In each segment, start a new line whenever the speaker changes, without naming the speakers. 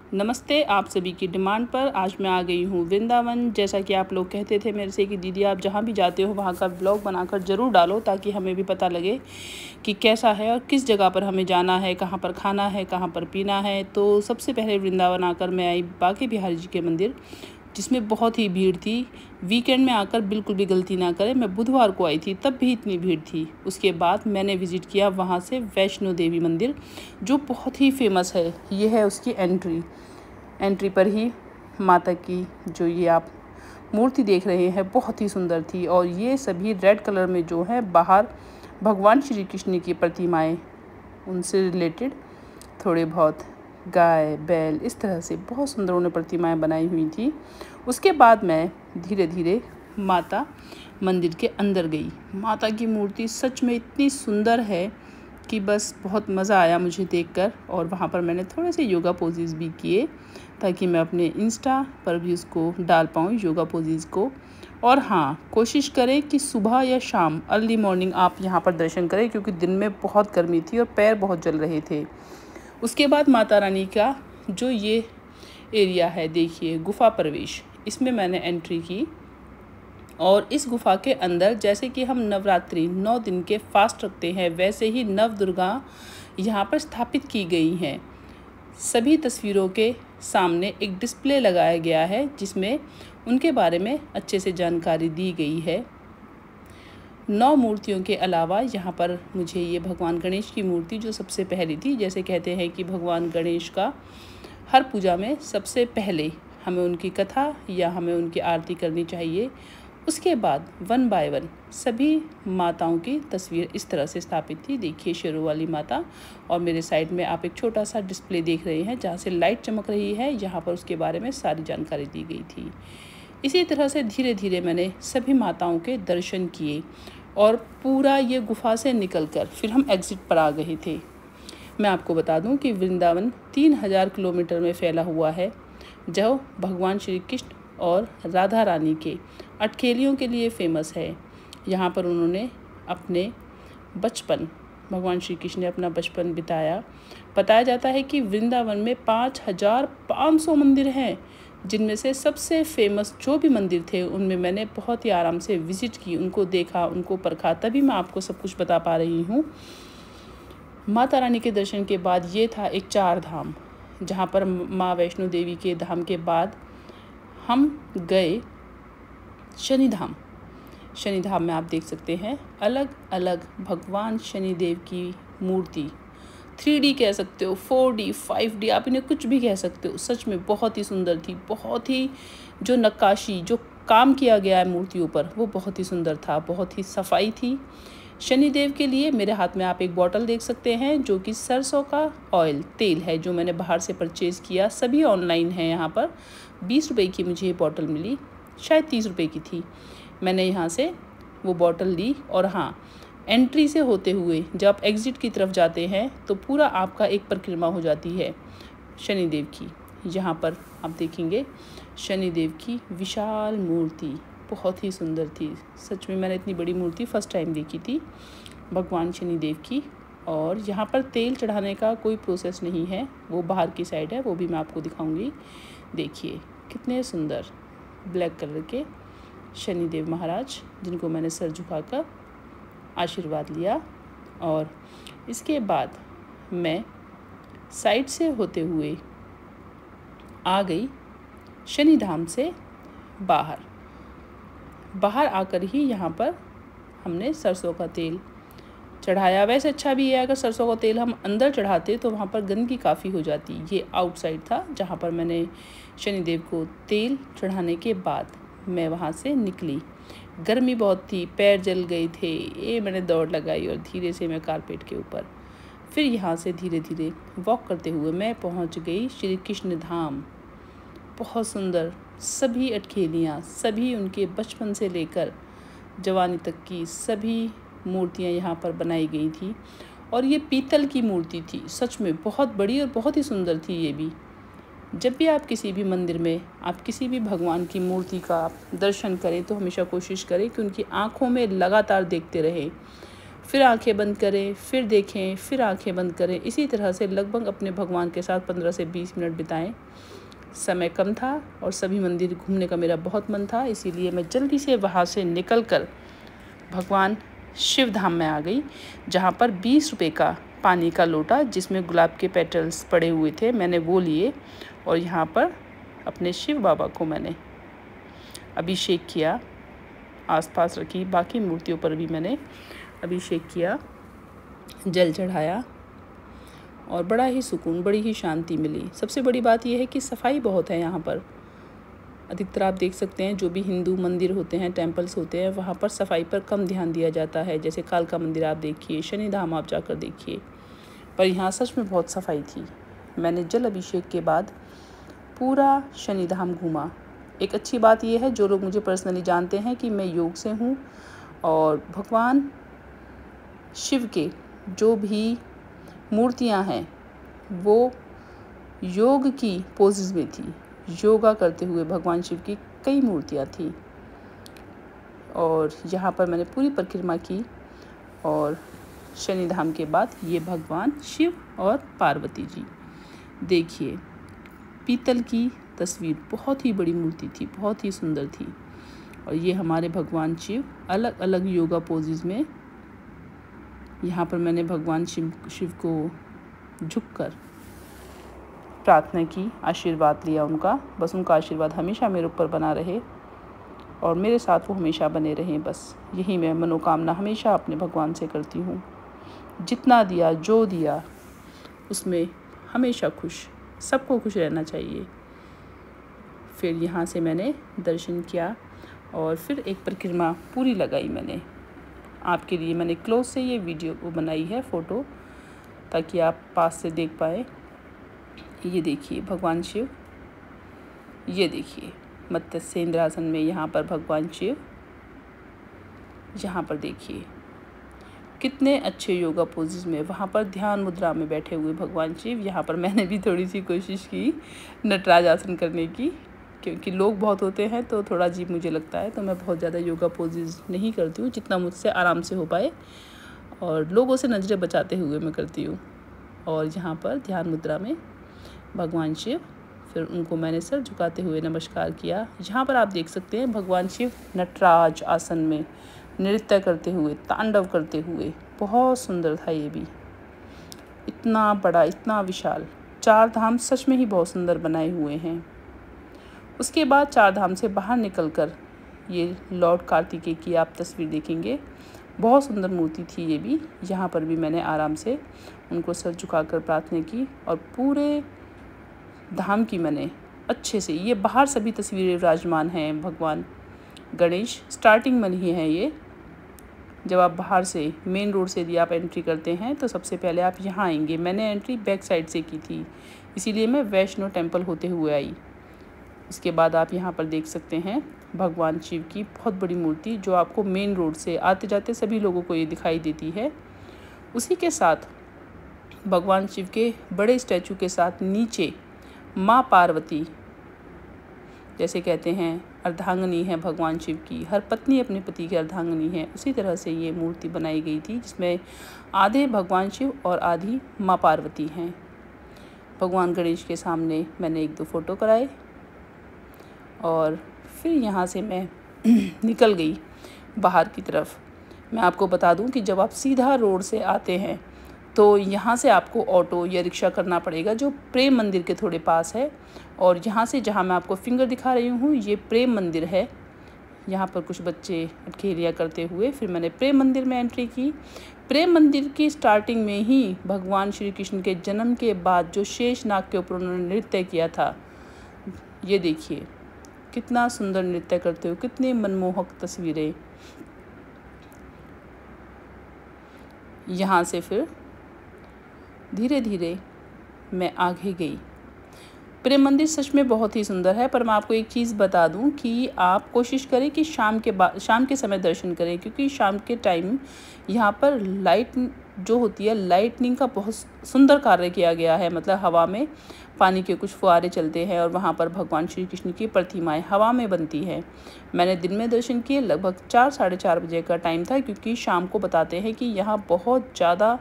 नमस्ते। आप सभी की डिमांड पर आज मैं आ गई हूँ वृंदावन। जैसा कि आप लोग कहते थे मेरे से कि दीदी आप जहाँ भी जाते हो वहाँ का ब्लॉग बनाकर ज़रूर डालो, ताकि हमें भी पता लगे कि कैसा है और किस जगह पर हमें जाना है, कहाँ पर खाना है, कहाँ पर पीना है। तो सबसे पहले वृंदावन आकर मैं आई बांके बिहारी जी के मंदिर, जिसमें बहुत ही भीड़ थी। वीकेंड में आकर बिल्कुल भी गलती ना करें। मैं बुधवार को आई थी, तब भी इतनी भीड़ थी। उसके बाद मैंने विज़िट किया वहाँ से वैष्णो देवी मंदिर, जो बहुत ही फेमस है। ये है उसकी एंट्री पर ही माता की जो ये आप मूर्ति देख रहे हैं बहुत ही सुंदर थी। और ये सभी रेड कलर में जो है बाहर भगवान श्री कृष्ण की प्रतिमाएं, उनसे रिलेटेड थोड़े बहुत गाय बैल इस तरह से बहुत सुंदर उन्होंने प्रतिमाएं बनाई हुई थी। उसके बाद मैं धीरे धीरे माता मंदिर के अंदर गई। माता की मूर्ति सच में इतनी सुंदर है कि बस बहुत मज़ा आया मुझे देखकर। और वहाँ पर मैंने थोड़े से योगा पोजेज़ भी किए, ताकि मैं अपने इंस्टा पर भी उसको डाल पाऊँ योगा पोजेज़ को। और हाँ, कोशिश करें कि सुबह या शाम अर्ली मॉर्निंग आप यहाँ पर दर्शन करें, क्योंकि दिन में बहुत गर्मी थी और पैर बहुत जल रहे थे। उसके बाद माता रानी का जो ये एरिया है, देखिए गुफा प्रवेश, इसमें मैंने एंट्री की। और इस गुफा के अंदर जैसे कि हम नवरात्रि 9 दिन के फास्ट रखते हैं, वैसे ही नव दुर्गा यहाँ पर स्थापित की गई हैं। सभी तस्वीरों के सामने एक डिस्प्ले लगाया गया है, जिसमें उनके बारे में अच्छे से जानकारी दी गई है। 9 मूर्तियों के अलावा यहाँ पर मुझे ये भगवान गणेश की मूर्ति जो सबसे पहली थी, जैसे कहते हैं कि भगवान गणेश का हर पूजा में सबसे पहले हमें उनकी कथा या हमें उनकी आरती करनी चाहिए। उसके बाद 1 बाय 1 सभी माताओं की तस्वीर इस तरह से स्थापित थी। देखिए शेरों वाली माता, और मेरे साइड में आप एक छोटा सा डिस्प्ले देख रहे हैं जहाँ से लाइट चमक रही है। यहाँ पर उसके बारे में सारी जानकारी दी गई थी। इसी तरह से धीरे धीरे मैंने सभी माताओं के दर्शन किए और पूरा ये गुफा से निकलकर फिर हम एग्ज़िट पर आ गए थे। मैं आपको बता दूं कि वृंदावन 3000 किलोमीटर में फैला हुआ है, जो भगवान श्री कृष्ण और राधा रानी के अटखेलियों के लिए फेमस है। यहाँ पर उन्होंने अपने बचपन, भगवान श्री कृष्ण ने अपना बचपन बिताया। बताया जाता है कि वृंदावन में 5500 मंदिर हैं, जिनमें से सबसे फेमस जो भी मंदिर थे उनमें मैंने बहुत ही आराम से विज़िट की, उनको देखा, उनको परखा, तभी मैं आपको सब कुछ बता पा रही हूँ। माता रानी के दर्शन के बाद ये था एक 4 धाम, जहाँ पर माँ वैष्णो देवी के धाम के बाद हम गए शनिधाम। शनिधाम में आप देख सकते हैं अलग अलग भगवान शनिदेव की मूर्ति, 3D कह सकते हो, 4D 5D, आप इन्हें कुछ भी कह सकते हो। सच में बहुत ही सुंदर थी। बहुत ही जो नक्काशी, जो काम किया गया है मूर्तियों पर, वो बहुत ही सुंदर था, बहुत ही सफाई थी। शनिदेव के लिए मेरे हाथ में आप एक बॉटल देख सकते हैं, जो कि सरसों का ऑयल तेल है, जो मैंने बाहर से परचेज़ किया। सभी ऑनलाइन है। यहाँ पर 20 रुपये की मुझे ये बॉटल मिली, शायद 30 रुपये की थी। मैंने यहाँ से वो बॉटल ली। और हाँ, एंट्री से होते हुए जब आप एग्ज़िट की तरफ जाते हैं तो पूरा आपका एक परिक्रमा हो जाती है शनिदेव की। यहाँ पर आप देखेंगे शनिदेव की विशाल मूर्ति बहुत ही सुंदर थी। सच में मैंने इतनी बड़ी मूर्ति फर्स्ट टाइम देखी थी भगवान शनिदेव की। और यहाँ पर तेल चढ़ाने का कोई प्रोसेस नहीं है, वो बाहर की साइड है, वो भी मैं आपको दिखाऊंगी। देखिए कितने सुंदर ब्लैक कलर के शनिदेव महाराज, जिनको मैंने सर झुकाकर आशीर्वाद लिया। और इसके बाद मैं साइड से होते हुए आ गई शनिधाम से बाहर आकर ही यहाँ पर हमने सरसों का तेल चढ़ाया। वैसे अच्छा भी है, अगर सरसों का तेल हम अंदर चढ़ाते तो वहाँ पर गंदगी काफ़ी हो जाती। ये आउटसाइड था जहाँ पर मैंने शनिदेव को तेल चढ़ाने के बाद मैं वहाँ से निकली। गर्मी बहुत थी, पैर जल गए थे। ये मैंने दौड़ लगाई और धीरे से मैं कारपेट के ऊपर, फिर यहाँ से धीरे धीरे वॉक करते हुए मैं पहुँच गई श्री कृष्ण धाम। बहुत सुंदर सभी अटखेलियाँ, सभी उनके बचपन से लेकर जवानी तक की सभी मूर्तियाँ यहाँ पर बनाई गई थी। और ये पीतल की मूर्ति थी, सच में बहुत बड़ी और बहुत ही सुंदर थी ये भी। जब भी आप किसी भी मंदिर में, आप किसी भी भगवान की मूर्ति का आप दर्शन करें तो हमेशा कोशिश करें कि उनकी आँखों में लगातार देखते रहें। फिर आंखें बंद करें, फिर देखें, फिर आंखें बंद करें। इसी तरह से लगभग अपने भगवान के साथ 15 से 20 मिनट बिताएं। समय कम था और सभी मंदिर घूमने का मेरा बहुत मन था, इसीलिए मैं जल्दी से वहाँ से निकल कर भगवान शिव धाम में आ गई, जहाँ पर 20 रुपये का पानी का लोटा जिसमें गुलाब के पेटल्स पड़े हुए थे, मैंने वो लिए और यहाँ पर अपने शिव बाबा को मैंने अभिषेक किया। आसपास रखी बाकी मूर्तियों पर भी मैंने अभिषेक किया, जल चढ़ाया और बड़ा ही सुकून, बड़ी ही शांति मिली। सबसे बड़ी बात यह है कि सफाई बहुत है यहाँ पर। अधिकतर आप देख सकते हैं जो भी हिंदू मंदिर होते हैं, टेम्पल्स होते हैं, वहाँ पर सफाई पर कम ध्यान दिया जाता है। जैसे कालका मंदिर आप देखिए, शनि धाम आप जाकर देखिए, पर यहाँ सच में बहुत सफाई थी। मैंने जल अभिषेक के बाद पूरा शनि धाम घूमा। एक अच्छी बात यह है, जो लोग मुझे पर्सनली जानते हैं कि मैं योग से हूँ और भगवान शिव के जो भी मूर्तियाँ हैं वो योग की पोजेस में थी। योगा करते हुए भगवान शिव की कई मूर्तियाँ थी और यहाँ पर मैंने पूरी परिक्रमा की। और शनि धाम के बाद ये भगवान शिव और पार्वती जी, देखिए पीतल की तस्वीर, बहुत ही बड़ी मूर्ति थी, बहुत ही सुंदर थी। और ये हमारे भगवान शिव अलग अलग योगा पोजेस में। यहाँ पर मैंने भगवान शिव को झुककर प्रार्थना की, आशीर्वाद लिया उनका। बस उनका आशीर्वाद हमेशा मेरे ऊपर बना रहे और मेरे साथ वो हमेशा बने रहें, बस यही मैं मनोकामना हमेशा अपने भगवान से करती हूँ। जितना दिया, जो दिया, उसमें हमेशा खुश, सबको खुश रहना चाहिए। फिर यहाँ से मैंने दर्शन किया और फिर एक परिक्रमा पूरी लगाई मैंने। आपके लिए मैंने क्लोज से ये वीडियो को बनाई है, फ़ोटो, ताकि आप पास से देख पाए। ये देखिए भगवान शिव, ये देखिए मत्स्य इंद्रासन में यहाँ पर भगवान शिव, यहाँ पर देखिए कितने अच्छे योगा पोजेस में, वहाँ पर ध्यान मुद्रा में बैठे हुए भगवान शिव। यहाँ पर मैंने भी थोड़ी सी कोशिश की नटराज आसन करने की, क्योंकि लोग बहुत होते हैं तो थोड़ा अजीब मुझे लगता है, तो मैं बहुत ज़्यादा योगा पोजेस नहीं करती हूँ, जितना मुझसे आराम से हो पाए और लोगों से नज़रें बचाते हुए मैं करती हूँ। और यहाँ पर ध्यान मुद्रा में भगवान शिव, फिर उनको मैंने सर झुकाते हुए नमस्कार किया। यहाँ पर आप देख सकते हैं भगवान शिव नटराज आसन में नृत्य करते हुए, तांडव करते हुए, बहुत सुंदर था ये भी। इतना बड़ा, इतना विशाल, 4 धाम सच में ही बहुत सुंदर बनाए हुए हैं। उसके बाद 4 धाम से बाहर निकलकर ये लॉर्ड कार्तिकेय की आप तस्वीर देखेंगे, बहुत सुंदर मूर्ति थी ये भी। यहाँ पर भी मैंने आराम से उनको सर झुकाकर प्रार्थना की और पूरे धाम की मैंने अच्छे से, ये बाहर सभी तस्वीरें विराजमान हैं। भगवान गणेश स्टार्टिंग में ही है ये। जब आप बाहर से मेन रोड से यदि आप एंट्री करते हैं तो सबसे पहले आप यहाँ आएंगे। मैंने एंट्री बैक साइड से की थी, इसीलिए मैं वैष्णो टेम्पल होते हुए आई। इसके बाद आप यहाँ पर देख सकते हैं भगवान शिव की बहुत बड़ी मूर्ति, जो आपको मेन रोड से आते जाते सभी लोगों को ये दिखाई देती है। उसी के साथ भगवान शिव के बड़े स्टैचू के साथ नीचे माँ पार्वती, जैसे कहते हैं अर्धांगिनी है भगवान शिव की, हर पत्नी अपने पति की अर्धांगिनी है, उसी तरह से ये मूर्ति बनाई गई थी, जिसमें आधे भगवान शिव और आधी माँ पार्वती हैं। भगवान गणेश के सामने मैंने 1-2 फ़ोटो कराए और फिर यहाँ से मैं निकल गई बाहर की तरफ। मैं आपको बता दूं कि जब आप सीधा रोड से आते हैं तो यहाँ से आपको ऑटो या रिक्शा करना पड़ेगा, जो प्रेम मंदिर के थोड़े पास है। और यहाँ से, जहाँ मैं आपको फिंगर दिखा रही हूँ, ये प्रेम मंदिर है। यहाँ पर कुछ बच्चे अटखेलियाँ करते हुए, फिर मैंने प्रेम मंदिर में एंट्री की। प्रेम मंदिर की स्टार्टिंग में ही भगवान श्री कृष्ण के जन्म के बाद जो शेषनाग के ऊपर उन्होंने नृत्य किया था, ये देखिए कितना सुंदर नृत्य करते हुए, कितनी मनमोहक तस्वीरें। यहाँ से फिर धीरे धीरे मैं आगे गई। प्रेम मंदिर सच में बहुत ही सुंदर है, पर मैं आपको एक चीज़ बता दूं कि आप कोशिश करें कि शाम के समय दर्शन करें, क्योंकि शाम के टाइम यहाँ पर लाइट जो होती है, लाइटनिंग का बहुत सुंदर कार्य किया गया है। मतलब हवा में पानी के कुछ फुहारे चलते हैं और वहाँ पर भगवान श्री कृष्ण की प्रतिमाएं हवा में बनती हैं। मैंने दिन में दर्शन किए, लगभग 4 साढ़े 4 बजे का टाइम था, क्योंकि शाम को बताते हैं कि यहाँ बहुत ज़्यादा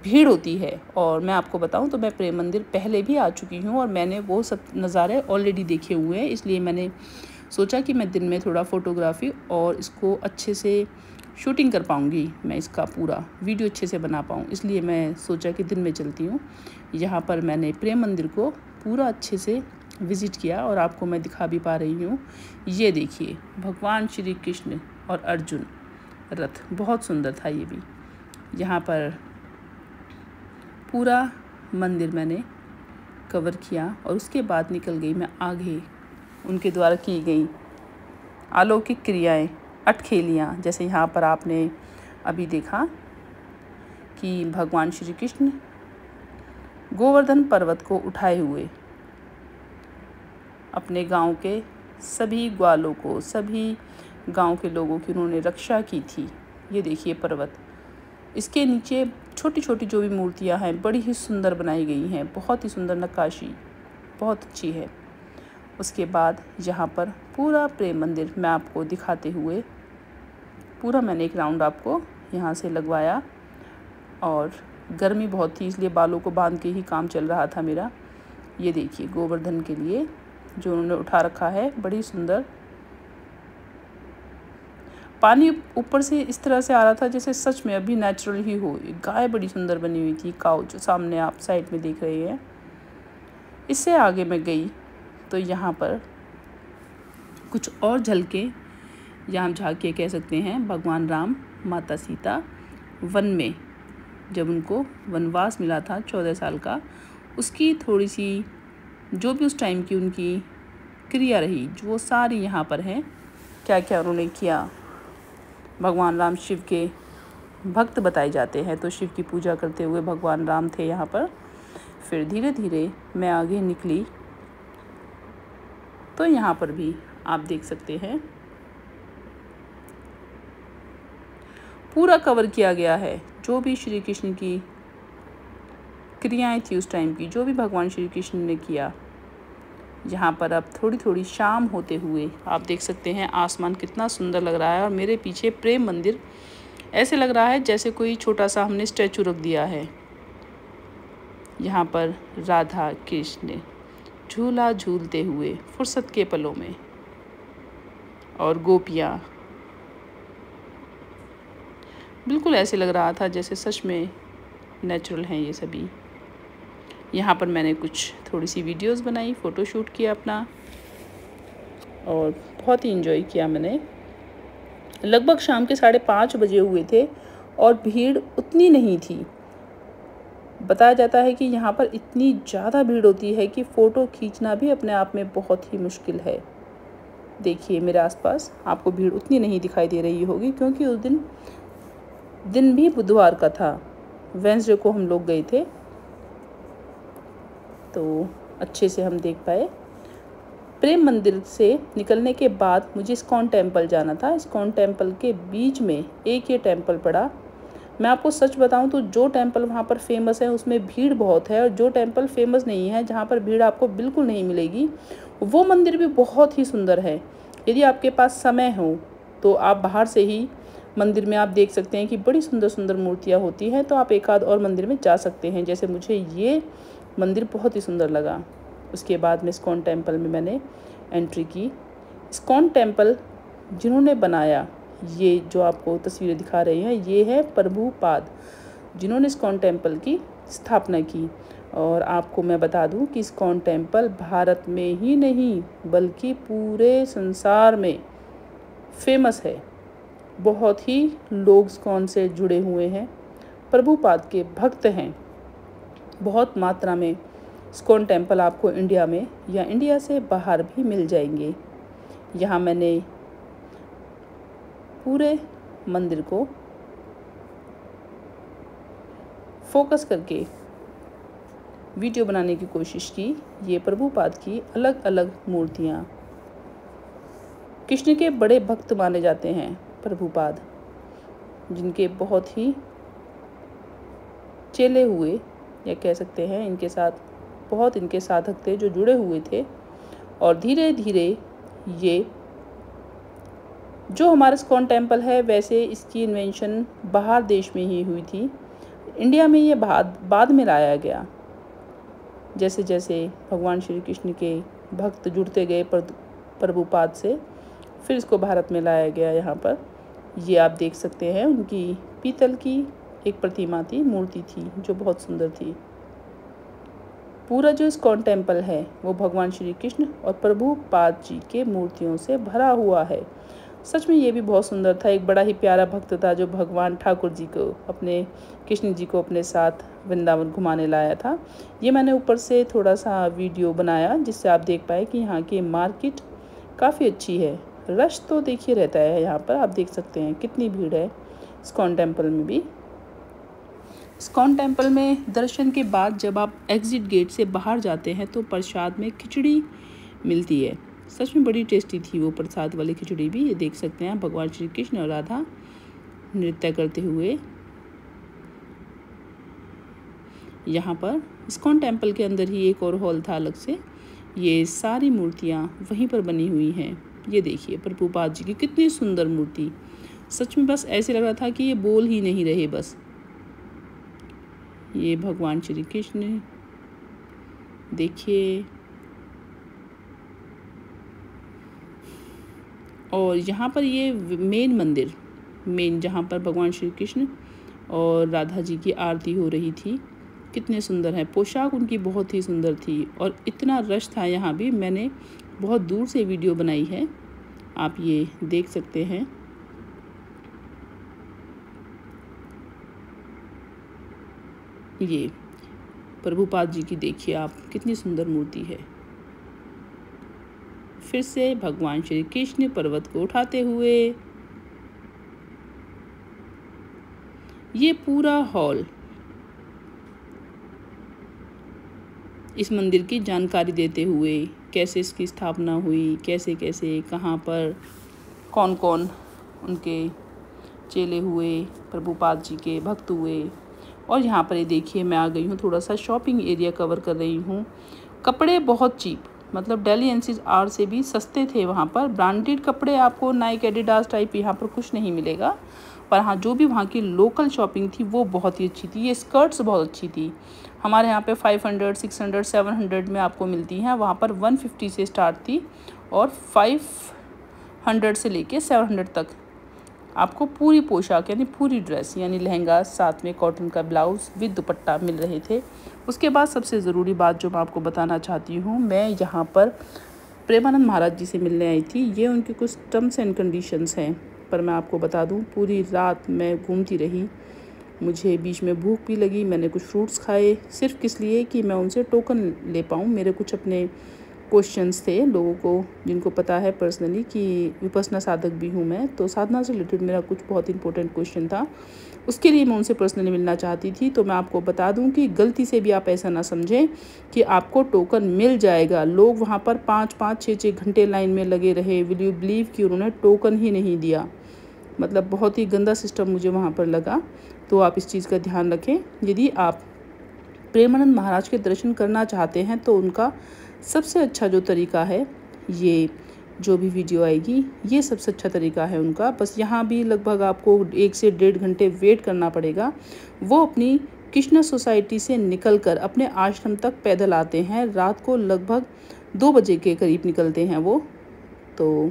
भीड़ होती है। और मैं आपको बताऊं तो मैं प्रेम मंदिर पहले भी आ चुकी हूँ और मैंने वो सब नज़ारे ऑलरेडी देखे हुए हैं, इसलिए मैंने सोचा कि मैं दिन में थोड़ा फ़ोटोग्राफी और इसको अच्छे से शूटिंग कर पाऊँगी, मैं इसका पूरा वीडियो अच्छे से बना पाऊँ, इसलिए मैं सोचा कि दिन में चलती हूँ। यहाँ पर मैंने प्रेम मंदिर को पूरा अच्छे से विज़िट किया और आपको मैं दिखा भी पा रही हूँ। ये देखिए भगवान श्री कृष्ण और अर्जुन रथ, बहुत सुंदर था ये भी। यहाँ पर पूरा मंदिर मैंने कवर किया और उसके बाद निकल गई मैं आगे। उनके द्वारा की गई अलौकिक क्रियाएं, अटखेलियाँ, जैसे यहाँ पर आपने अभी देखा कि भगवान श्री कृष्ण गोवर्धन पर्वत को उठाए हुए अपने गांव के सभी ग्वालों को, सभी गांव के लोगों की उन्होंने रक्षा की थी। ये देखिए पर्वत, इसके नीचे छोटी छोटी जो भी मूर्तियां हैं बड़ी ही सुंदर बनाई गई हैं, बहुत ही सुंदर नक्काशी, बहुत अच्छी है। उसके बाद यहाँ पर पूरा प्रेम मंदिर मैं आपको दिखाते हुए पूरा मैंने एक राउंड आपको यहाँ से लगवाया। और गर्मी बहुत थी इसलिए बालों को बांध के ही काम चल रहा था मेरा। ये देखिए गोवर्धन के लिए जो उन्होंने उठा रखा है, बड़ी सुंदर। पानी ऊपर से इस तरह से आ रहा था जैसे सच में अभी नेचुरल ही हो। गाय बड़ी सुंदर बनी हुई थी, काऊ, जो सामने आप साइड में देख रहे हैं। इससे आगे मैं गई तो यहाँ पर कुछ और झलके, यहाँ झांकियाँ कह सकते हैं। भगवान राम, माता सीता वन में जब उनको वनवास मिला था 14 साल का, उसकी थोड़ी सी जो भी उस टाइम की उनकी क्रिया रही, जो वो सारी यहाँ पर हैं। क्या क्या उन्होंने किया। भगवान राम शिव के भक्त बताए जाते हैं, तो शिव की पूजा करते हुए भगवान राम थे यहाँ पर। फिर धीरे धीरे मैं आगे निकली तो यहाँ पर भी आप देख सकते हैं पूरा कवर किया गया है। जो भी श्री कृष्ण की क्रियाएं थी उस टाइम की, जो भी भगवान श्री कृष्ण ने किया। यहाँ पर अब थोड़ी थोड़ी शाम होते हुए आप देख सकते हैं आसमान कितना सुंदर लग रहा है। और मेरे पीछे प्रेम मंदिर, ऐसे लग रहा है जैसे कोई छोटा सा हमने स्टैचू रख दिया है। यहाँ पर राधा कृष्ण झूला झूलते हुए फुर्सत के पलों में, और गोपियाँ, बिल्कुल ऐसे लग रहा था जैसे सच में नेचुरल हैं ये सभी। यहाँ पर मैंने कुछ थोड़ी सी वीडियोस बनाई, फ़ोटो शूट किया अपना, और बहुत ही इन्जॉय किया मैंने। लगभग शाम के 5:30 बजे हुए थे और भीड़ उतनी नहीं थी। बताया जाता है कि यहाँ पर इतनी ज़्यादा भीड़ होती है कि फ़ोटो खींचना भी अपने आप में बहुत ही मुश्किल है। देखिए मेरे आसपास आपको भीड़ उतनी नहीं दिखाई दे रही होगी, क्योंकि उस दिन भी बुधवार का था, वेडनेसडे को हम लोग गए थे, तो अच्छे से हम देख पाए। प्रेम मंदिर से निकलने के बाद मुझे इस्कॉन टेम्पल जाना था। इस्कॉन टेम्पल के बीच में एक ये टेम्पल पड़ा। मैं आपको सच बताऊं तो जो टेम्पल वहाँ पर फेमस है उसमें भीड़ बहुत है, और जो टेम्पल फेमस नहीं है, जहाँ पर भीड़ आपको बिल्कुल नहीं मिलेगी, वो मंदिर भी बहुत ही सुंदर है। यदि आपके पास समय हो तो आप बाहर से ही मंदिर में आप देख सकते हैं कि बड़ी सुंदर सुंदर मूर्तियाँ होती हैं, तो आप एक आध और मंदिर में जा सकते हैं। जैसे मुझे ये मंदिर बहुत ही सुंदर लगा। उसके बाद में इस्कॉन टेम्पल में मैंने एंट्री की। इस्कॉन टेम्पल जिन्होंने बनाया, ये जो आपको तस्वीरें दिखा रही हैं, ये है प्रभुपाद, जिन्होंने इस्कॉन टेम्पल की स्थापना की। और आपको मैं बता दूं कि इस्कॉन टेम्पल भारत में ही नहीं बल्कि पूरे संसार में फेमस है। बहुत ही लोग इस्कॉन से जुड़े हुए हैं, प्रभुपाद के भक्त हैं। बहुत मात्रा में इस्कॉन टेम्पल आपको इंडिया में या इंडिया से बाहर भी मिल जाएंगे। यहाँ मैंने पूरे मंदिर को फोकस करके वीडियो बनाने की कोशिश की। ये प्रभुपाद की अलग अलग मूर्तियाँ, कृष्ण के बड़े भक्त माने जाते हैं प्रभुपाद, जिनके बहुत ही चेले हुए या कह सकते हैं इनके साथ बहुत इनके साधक थे जो जुड़े हुए थे। और धीरे धीरे ये जो हमारा इस्कॉन टेम्पल है, वैसे इसकी इन्वेंशन बाहर देश में ही हुई थी। इंडिया में ये बाद में लाया गया। जैसे जैसे भगवान श्री कृष्ण के भक्त जुड़ते गए प्रभुपाद से, फिर इसको भारत में लाया गया। यहाँ पर ये आप देख सकते हैं, उनकी पीतल की एक प्रतिमा थी, मूर्ति थी जो बहुत सुंदर थी। पूरा जो इस्कॉन टेम्पल है वो भगवान श्री कृष्ण और प्रभुपाद जी के मूर्तियों से भरा हुआ है। सच में ये भी बहुत सुंदर था। एक बड़ा ही प्यारा भक्त था जो भगवान ठाकुर जी को, अपने कृष्ण जी को अपने साथ वृंदावन घुमाने लाया था। ये मैंने ऊपर से थोड़ा सा वीडियो बनाया जिससे आप देख पाए कि यहाँ की मार्केट काफ़ी अच्छी है। रश तो देखिए रहता है यहाँ पर, आप देख सकते हैं कितनी भीड़ है इस्कॉन टेम्पल में भी। इस्कॉन टेम्पल में दर्शन के बाद जब आप एग्ज़िट गेट से बाहर जाते हैं तो प्रसाद में खिचड़ी मिलती है। सच में बड़ी टेस्टी थी वो प्रसाद वाली खिचड़ी भी। ये देख सकते हैं भगवान श्री कृष्ण और राधा नृत्य करते हुए। यहाँ पर इस्कॉन टेम्पल के अंदर ही एक और हॉल था अलग से। ये सारी मूर्तियाँ वहीं पर बनी हुई हैं। ये देखिए प्रभुपाद जी की कितनी सुंदर मूर्ति। सच में बस ऐसे लग रहा था कि ये बोल ही नहीं रहे बस। ये भगवान श्री कृष्ण देखिए। और यहाँ पर ये मेन मंदिर, जहाँ पर भगवान श्री कृष्ण और राधा जी की आरती हो रही थी, कितने सुंदर है। पोशाक उनकी बहुत ही सुंदर थी और इतना रश था यहाँ भी। मैंने बहुत दूर से वीडियो बनाई है, आप ये देख सकते हैं। ये प्रभुपाद जी की देखिए आप, कितनी सुंदर मूर्ति है। फिर से भगवान श्री कृष्ण पर्वत को उठाते हुए। ये पूरा हॉल इस मंदिर की जानकारी देते हुए, कैसे इसकी स्थापना हुई, कैसे कैसे कहाँ पर कौन कौन उनके चेले हुए, प्रभुपाद जी के भक्त हुए। और यहाँ पर ये देखिए मैं आ गई हूँ, थोड़ा सा शॉपिंग एरिया कवर कर रही हूँ। कपड़े बहुत चीप, मतलब दिल्ली NCR से भी सस्ते थे वहाँ पर। ब्रांडेड कपड़े आपको नाइक, एडिडास टाइप यहाँ पर कुछ नहीं मिलेगा। पर हाँ, जो भी वहाँ की लोकल शॉपिंग थी वो बहुत ही अच्छी थी। ये स्कर्ट्स बहुत अच्छी थी। हमारे यहाँ पे 500, 600, 700 में आपको मिलती हैं, वहाँ पर 150 से स्टार्ट थी और 500 से लेके 700 तक आपको पूरी पोशाक यानी पूरी ड्रेस यानी लहंगा, साथ में कॉटन का ब्लाउज़ विद दुपट्टा मिल रहे थे। उसके बाद सबसे ज़रूरी बात जो मैं आपको बताना चाहती हूँ, मैं यहाँ पर प्रेमानंद महाराज जी से मिलने आई थी। ये उनके कुछ टर्म्स एंड कंडीशंस हैं, पर मैं आपको बता दूँ पूरी रात मैं घूमती रही। मुझे बीच में भूख भी लगी, मैंने कुछ फ्रूट्स खाए, सिर्फ किस लिए कि मैं उनसे टोकन ले पाऊँ। मेरे कुछ अपने क्वेश्चंस थे लोगों को जिनको पता है पर्सनली कि विपश्यना साधक भी हूँ मैं, तो साधना से रिलेटेड मेरा कुछ बहुत इंपॉर्टेंट क्वेश्चन था, उसके लिए मैं उनसे पर्सनली मिलना चाहती थी। तो मैं आपको बता दूं कि गलती से भी आप ऐसा ना समझें कि आपको टोकन मिल जाएगा। लोग वहाँ पर 5-5, 6-6 घंटे लाइन में लगे रहे। विल यू बिलीव कि उन्होंने टोकन ही नहीं दिया। मतलब बहुत ही गंदा सिस्टम मुझे वहाँ पर लगा। तो आप इस चीज़ का ध्यान रखें। यदि आप प्रेमानंद महाराज के दर्शन करना चाहते हैं तो उनका सबसे अच्छा जो तरीका है, ये जो भी वीडियो आएगी ये सबसे अच्छा तरीका है उनका। बस यहाँ भी लगभग आपको 1 से 1.5 घंटे वेट करना पड़ेगा। वो अपनी कृष्णा सोसाइटी से निकलकर अपने आश्रम तक पैदल आते हैं। रात को लगभग 2 बजे के करीब निकलते हैं वो, तो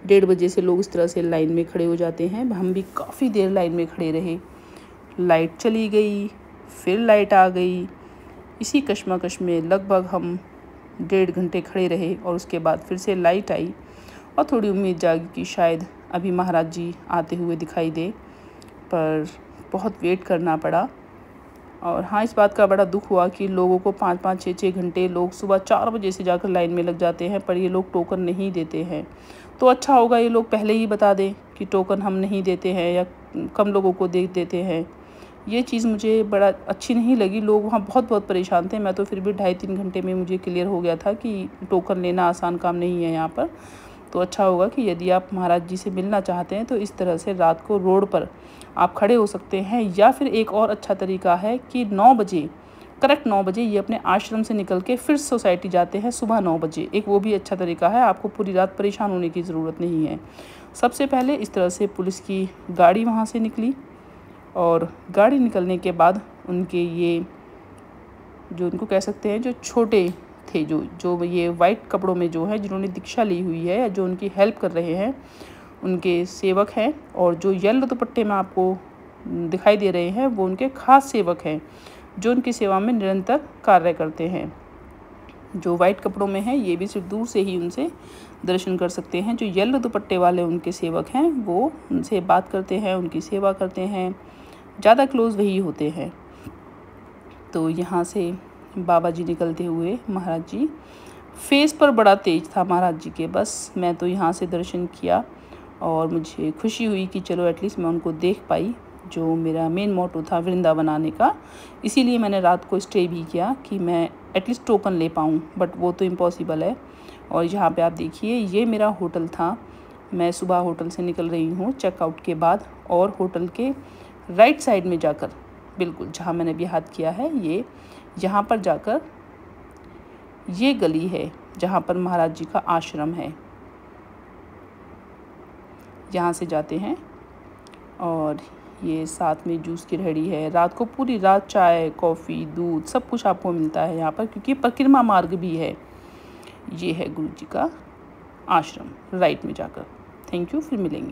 1:30 बजे से लोग इस तरह से लाइन में खड़े हो जाते हैं। हम भी काफ़ी देर लाइन में खड़े रहे। लाइट चली गई, फिर लाइट आ गई। इसी कश्मकश में लगभग हम 1.5 घंटे खड़े रहे और उसके बाद फिर से लाइट आई और थोड़ी उम्मीद जागी कि शायद अभी महाराज जी आते हुए दिखाई दे, पर बहुत वेट करना पड़ा। और हाँ, इस बात का बड़ा दुख हुआ कि लोगों को 5-5, 6-6 घंटे, लोग सुबह 4 बजे से जाकर लाइन में लग जाते हैं, पर ये लोग टोकन नहीं देते हैं। तो अच्छा होगा ये लोग पहले ही बता दें कि टोकन हम नहीं देते हैं या कम लोगों को दे देते हैं। ये चीज़ मुझे बड़ा अच्छी नहीं लगी। लोग वहाँ बहुत परेशान थे। मैं तो फिर भी 2.5-3 घंटे में मुझे क्लियर हो गया था कि टोकन लेना आसान काम नहीं है यहाँ पर। तो अच्छा होगा कि यदि आप महाराज जी से मिलना चाहते हैं तो इस तरह से रात को रोड पर आप खड़े हो सकते हैं, या फिर एक और अच्छा तरीका है कि 9 बजे करेक्ट 9 बजे ये अपने आश्रम से निकल के फिर सोसाइटी जाते हैं सुबह 9 बजे। एक वो भी अच्छा तरीका है, आपको पूरी रात परेशान होने की ज़रूरत नहीं है। सबसे पहले इस तरह से पुलिस की गाड़ी वहाँ से निकली और गाड़ी निकलने के बाद उनके ये जो उनको कह सकते हैं जो छोटे थे, जो ये वाइट कपड़ों में जो है जिन्होंने दीक्षा ली हुई है या जो उनकी हेल्प कर रहे हैं, उनके सेवक हैं। और जो येलो दुपट्टे में आपको दिखाई दे रहे हैं वो उनके खास सेवक हैं जो उनकी सेवा में निरंतर कार्य करते हैं। जो वाइट कपड़ों में है ये भी सिर्फ दूर से ही उनसे दर्शन कर सकते हैं। जो येलो दुपट्टे वाले उनके सेवक हैं वो उनसे बात करते हैं, उनकी सेवा करते हैं, ज़्यादा क्लोज वही होते हैं। तो यहाँ से बाबा जी निकलते हुए महाराज जी, फेस पर बड़ा तेज था महाराज जी के। बस मैं तो यहाँ से दर्शन किया और मुझे खुशी हुई कि चलो एटलीस्ट मैं उनको देख पाई, जो मेरा मेन मोटो था वृंदावन आने का। इसीलिए मैंने रात को स्टे भी किया कि मैं एटलीस्ट टोकन ले पाऊँ, बट वो तो इम्पॉसिबल है। और यहाँ पे आप देखिए ये मेरा होटल था। मैं सुबह होटल से निकल रही हूँ चेकआउट के बाद, और होटल के राइट साइड में जाकर, बिल्कुल जहाँ मैंने अभी हाथ किया है ये, यहाँ पर जाकर ये गली है जहाँ पर महाराज जी का आश्रम है। यहाँ से जाते हैं और ये साथ में जूस की रेहड़ी है। रात को पूरी रात चाय, कॉफ़ी, दूध सब कुछ आपको मिलता है यहाँ पर, क्योंकि परिक्रमा मार्ग भी है। ये है गुरु जी का आश्रम राइट में जाकर। थैंक यू, फिर मिलेंगे।